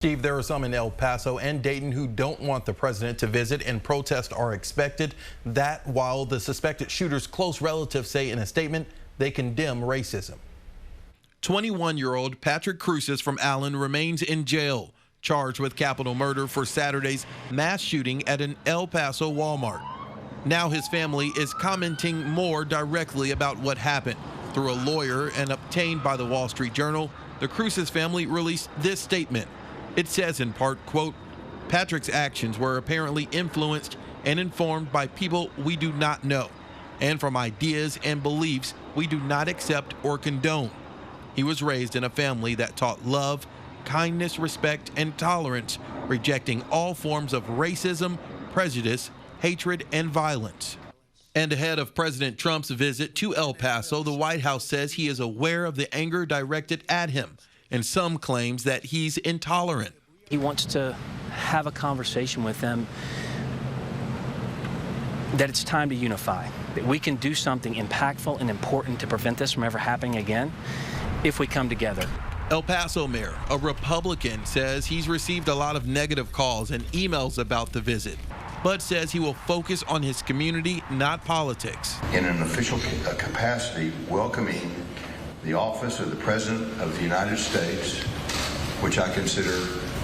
Steve, there are some in El Paso and Dayton who don't want the president to visit, and protests are expected. That while the suspected shooter's close relatives say in a statement they condemn racism. 21-year-old Patrick Cruces from Allen remains in jail, charged with capital murder for Saturday's mass shooting at an El Paso Walmart. Now his family is commenting more directly about what happened. Through a lawyer and obtained by the Wall Street Journal, the Cruces family released this statement. It says in part, quote, Patrick's actions were apparently influenced and informed by people we do not know, and from ideas and beliefs we do not accept or condone. He was raised in a family that taught love, kindness, respect, and tolerance, rejecting all forms of racism, prejudice, hatred, and violence. And ahead of President Trump's visit to El Paso, the White House says he is aware of the anger directed at him, and some claims that he's intolerant. He wants to have a conversation with them that it's time to unify, that we can do something impactful and important to prevent this from ever happening again if we come together. El Paso Mayor, a Republican, says he's received a lot of negative calls and emails about the visit, but says he will focus on his community, not politics. In an official capacity, welcoming the office of the President of the United States, which I consider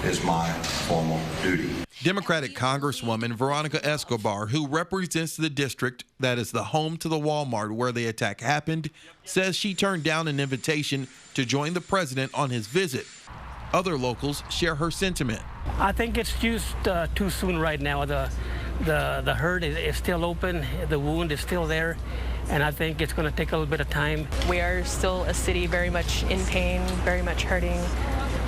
is my formal duty. Democratic Congresswoman Veronica Escobar, who represents the district that is the home to the Walmart where the attack happened, says she turned down an invitation to join the president on his visit. Other locals share her sentiment. I think it's just too soon right now. The hurt is still open, the wound is still there, and I think it's going to take a little bit of time. We are still a city very much in pain, very much hurting,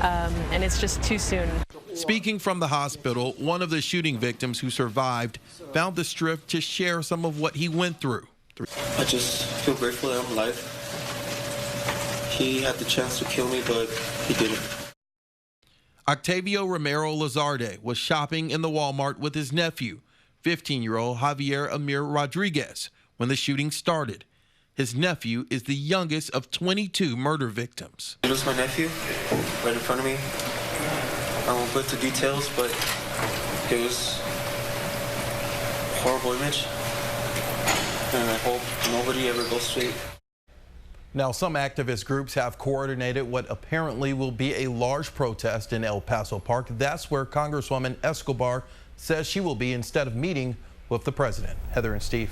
and it's just too soon. Speaking from the hospital, one of the shooting victims who survived found the strength to share some of what he went through. I just feel grateful that I'm alive. He had the chance to kill me, but he didn't. Octavio Romero Lazarde was shopping in the Walmart with his nephew, 15-year-old Javier Amir Rodriguez, when the shooting started. His nephew is the youngest of 22 murder victims. It was my nephew right in front of me. I won't go into details, but it was a horrible image, and I hope nobody ever goes straight. Now, some activist groups have coordinated what apparently will be a large protest in El Paso Park. That's where Congresswoman Escobar says she will be instead of meeting with the president. Heather and Steve.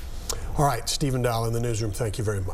All right, Steve and Dal in the newsroom, thank you very much.